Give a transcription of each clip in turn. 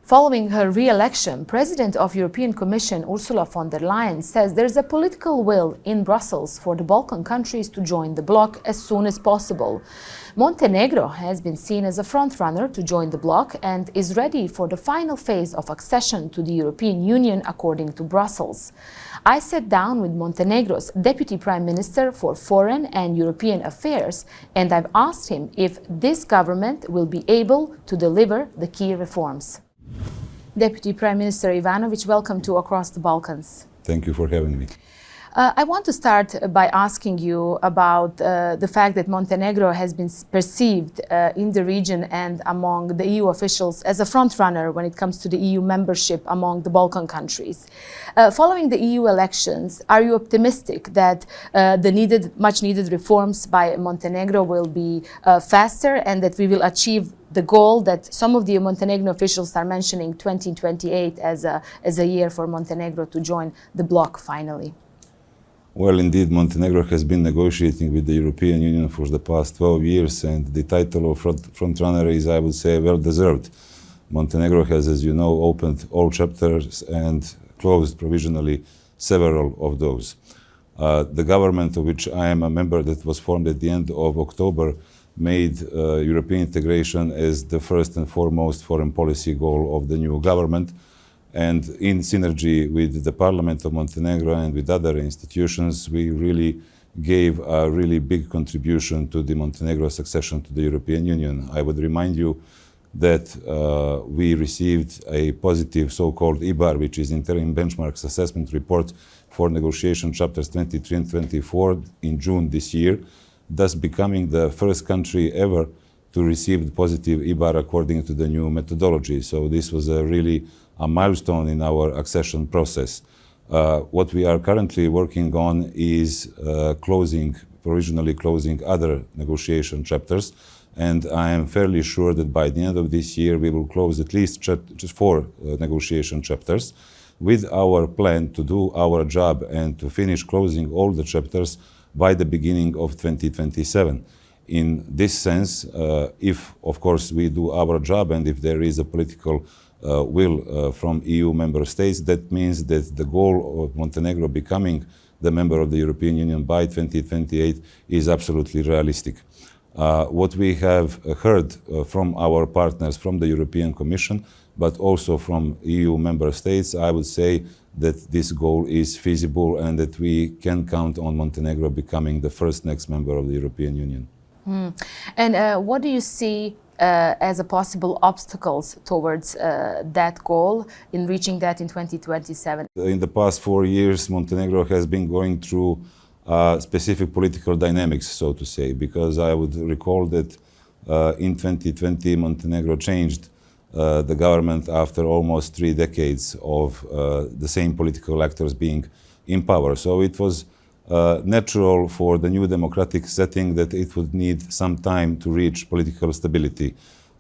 Following her re-election, President of European Commission Ursula von der Leyen says there's a political will in Brussels for the Balkan countries to join the bloc as soon as possible. Montenegro has been seen as a frontrunner to join the bloc and is ready for the final phase of accession to the European Union, according to Brussels. I sat down with Montenegro's Deputy Prime Minister for Foreign and European Affairs, and I've asked him if this government will be able to deliver the key reforms. Deputy Prime Minister Ivanović, welcome to Across the Balkans. Thank you for having me. I want to start by asking you about the fact that Montenegro has been perceived in the region and among the EU officials as a frontrunner when it comes to the EU membership among the Balkan countries. Following the EU elections, are you optimistic that the much needed reforms by Montenegro will be faster and that we will achieve the goal that some of the Montenegro officials are mentioning, 2028 as a year for Montenegro to join the bloc finally? Well, indeed, Montenegro has been negotiating with the European Union for the past 12 years, and the title of frontrunner is, I would say, well deserved. Montenegro has, as you know, opened all chapters and closed provisionally several of those. The government of which I am a member, that was formed at the end of October, made European integration as the first and foremost foreign policy goal of the new government. And in synergy with the Parliament of Montenegro and with other institutions, we really gave a really big contribution to the Montenegro's accession to the European Union. I would remind you that we received a positive so-called IBAR, which is Interim Benchmarks Assessment Report for negotiation chapters 23 and 24 in June this year, thus becoming the first country ever to receive the positive IBAR according to the new methodology. So this was really a milestone in our accession process. What we are currently working on is provisionally closing other negotiation chapters, and I am fairly sure that by the end of this year we will close at least just 4 negotiation chapters, with our plan to do our job and to finish closing all the chapters by the beginning of 2027. In this sense, if of course we do our job and if there is a political will from EU member states, that means that the goal of Montenegro becoming the member of the European Union by 2028 is absolutely realistic. What we have heard from our partners from the European Commission, but also from EU member states, I would say that this goal is feasible and that we can count on Montenegro becoming the first next member of the European Union. And what do you see as a possible obstacles towards that goal in reaching that in 2027? In the past 4 years, Montenegro has been going through specific political dynamics, so to say, because I would recall that in 2020 Montenegro changed the government after almost 3 decades of the same political actors being in power. So it was natural for the new democratic setting that it would need some time to reach political stability.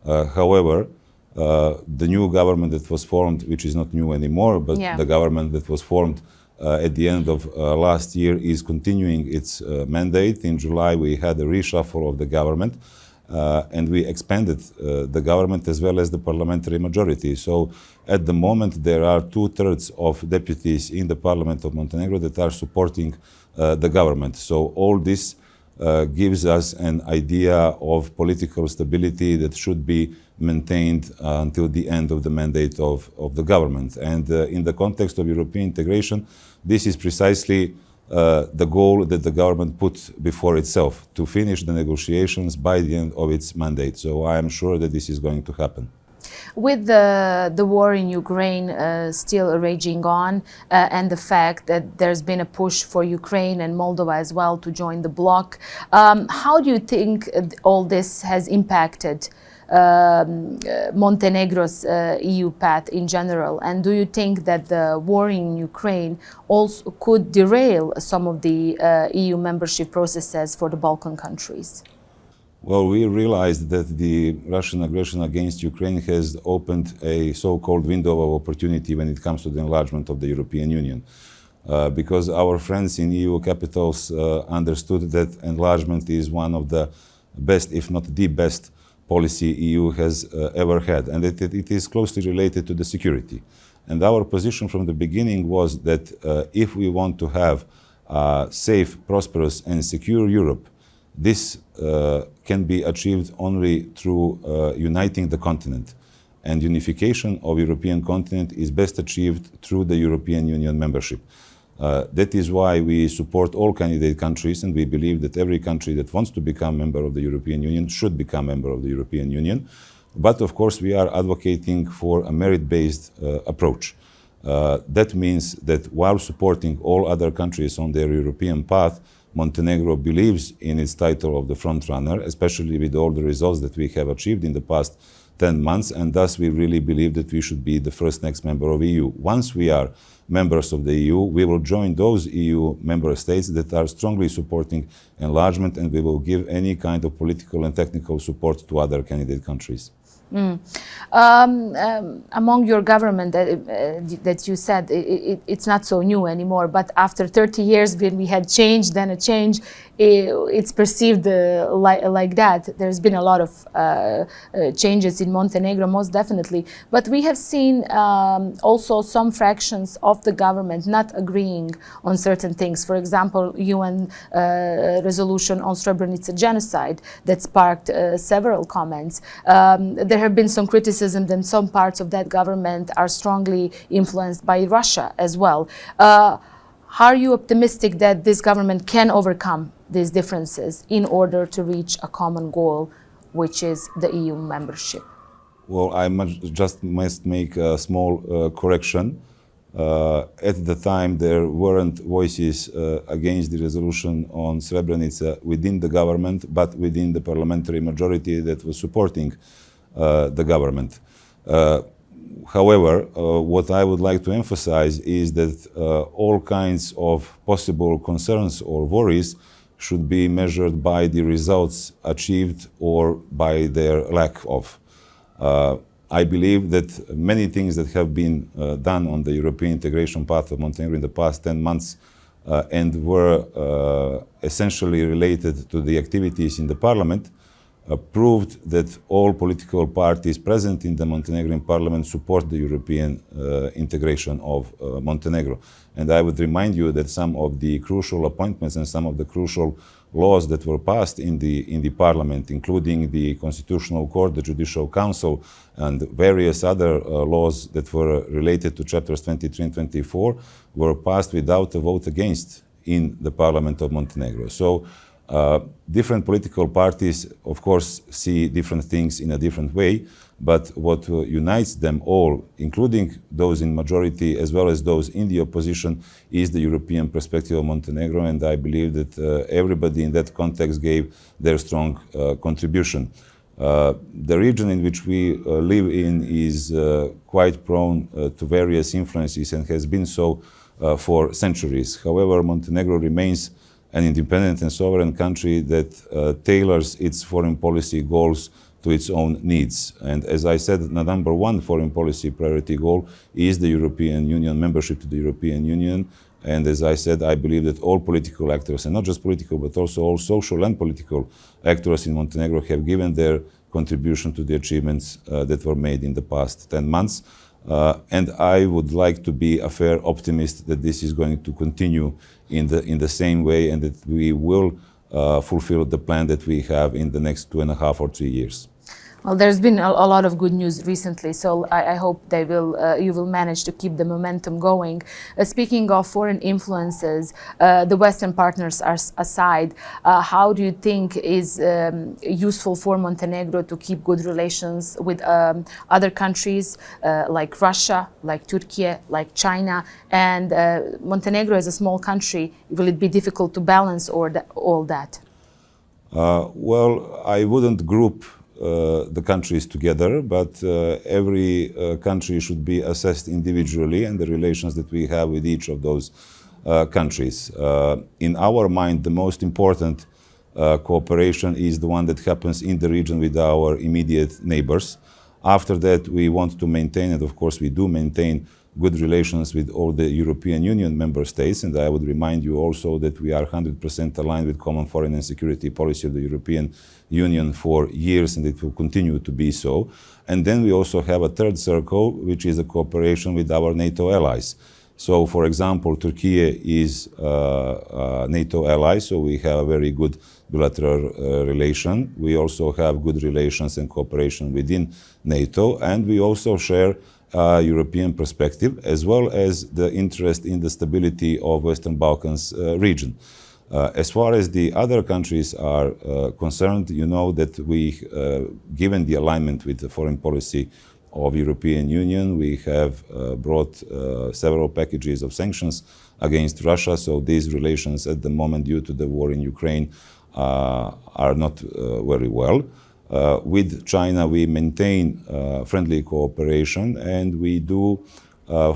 However, the new government that was formed, which is not new anymore, but the government that was formed at the end of last year is continuing its mandate. In July, we had a reshuffle of the government, and we expanded the government as well as the parliamentary majority. So at the moment, there are 2/3 of deputies in the Parliament of Montenegro that are supporting the government. So all this gives us an idea of political stability that should be maintained until the end of the mandate of the government. And in the context of European integration, this is precisely the goal that the government put before itself, to finish the negotiations by the end of its mandate. So I am sure that this is going to happen. With the war in Ukraine still raging on and the fact that there's been a push for Ukraine and Moldova as well to join the bloc, how do you think all this has impacted Montenegro's EU path in general? And do you think that the war in Ukraine also could derail some of the EU membership processes for the Balkan countries? Well, we realized that the Russian aggression against Ukraine has opened a so-called window of opportunity when it comes to the enlargement of the European Union. Because our friends in EU capitals understood that enlargement is one of the best, if not the best, policy EU has ever had, and it is closely related to the security. And our position from the beginning was that if we want to have a safe, prosperous, and secure Europe, this can be achieved only through uniting the continent. And unification of European continent is best achieved through the European Union membership. That is why we support all candidate countries, and we believe that every country that wants to become member of the European Union should become member of the European Union. But of course, we are advocating for a merit-based approach. That means that while supporting all other countries on their European path, Montenegro believes in its title of the frontrunner, especially with all the results that we have achieved in the past 10 months, and thus we really believe that we should be the first next member of EU. Once we are members of the EU, we will join those EU member states that are strongly supporting enlargement, and we will give any kind of political and technical support to other candidate countries. Among your government that you said, it's not so new anymore, but after 30 years when we had change, then a change, it's perceived like that. There's been a lot of changes in Montenegro, most definitely. But we have seen also some fractions of the government not agreeing on certain things. For example, UN resolution on Srebrenica genocide that sparked several comments. There have been some criticism that some parts of that government are strongly influenced by Russia as well. Are you optimistic that this government can overcome these differences in order to reach a common goal, which is the EU membership? Well, I must make a small correction. At the time, there weren't voices against the resolution on Srebrenica within the government, but within the parliamentary majority that was supporting the government. However, what I would like to emphasize is that all kinds of possible concerns or worries should be measured by the results achieved or by their lack of. I believe that many things that have been done on the European integration path of Montenegro in the past 10 months and were essentially related to the activities in the parliament proved that all political parties present in the Montenegrin parliament support the European integration of Montenegro. And I would remind you that some of the crucial appointments and some of the crucial laws that were passed in the parliament, including the Constitutional Court, the Judicial Council, and various other laws that were related to chapters 23 and 24, were passed without a vote against in the parliament of Montenegro. So different political parties, of course, see different things in a different way, but what unites them all, including those in majority as well as those in the opposition, is the European perspective of Montenegro, and I believe that everybody in that context gave their strong contribution. The region in which we live in is quite prone to various influences and has been so for centuries. However, Montenegro remains an independent and sovereign country that tailors its foreign policy goals to its own needs. And as I said, the number one foreign policy priority goal is the European Union, membership to the European Union. And as I said, I believe that all political actors, and not just political, but also all social and political actors in Montenegro have given their contribution to the achievements that were made in the past 10 months. And I would like to be a fair optimist that this is going to continue in the same way, and that we will fulfill the plan that we have in the next 2.5 or 3 years. Well, there's been a lot of good news recently, so I hope you will manage to keep the momentum going. Speaking of foreign influences, the Western partners are aside, how do you think is useful for Montenegro to keep good relations with other countries like Russia, like Turkey, like China? And Montenegro is a small country. Will it be difficult to balance all that? Well, I wouldn't group the countries together, but every country should be assessed individually and the relations that we have with each of those countries. In our mind, the most important cooperation is the one that happens in the region with our immediate neighbors. After that, we want to maintain, and of course we do maintain, good relations with all the European Union member states. And I would remind you also that we are 100% aligned with common foreign and security policy of the European Union for years, and it will continue to be so. And then we also have a third circle, which is a cooperation with our NATO allies. So, for example, Turkey is a NATO ally, so we have a very good bilateral relation. We also have good relations and cooperation within NATO, and we also share European perspective, as well as the interest in the stability of Western Balkans region. As far as the other countries are concerned, you know that we, given the alignment with the foreign policy of European Union, we have brought several packages of sanctions against Russia. So these relations at the moment, due to the war in Ukraine, are not very well. With China, we maintain friendly cooperation, and we do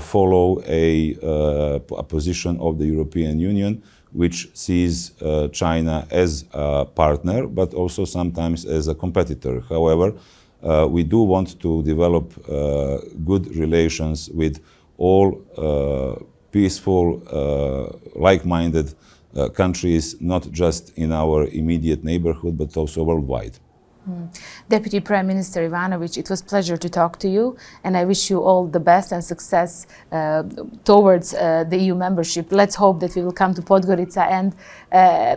follow a position of the European Union, which sees China as a partner, but also sometimes as a competitor. However, we do want to develop good relations with all peaceful, like-minded countries, not just in our immediate neighborhood, but also worldwide. Deputy Prime Minister Ivanović, it was a pleasure to talk to you, and I wish you all the best and success towards the EU membership. Let's hope that we will come to Podgorica and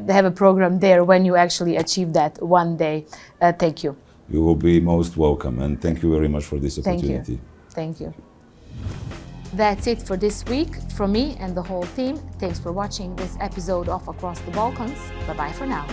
have a program there when you actually achieve that one day. Thank you. You will be most welcome, and thank you very much for this opportunity. Thank you. That's it for this week from me and the whole team. Thanks for watching this episode of Across the Balkans. Bye-bye for now.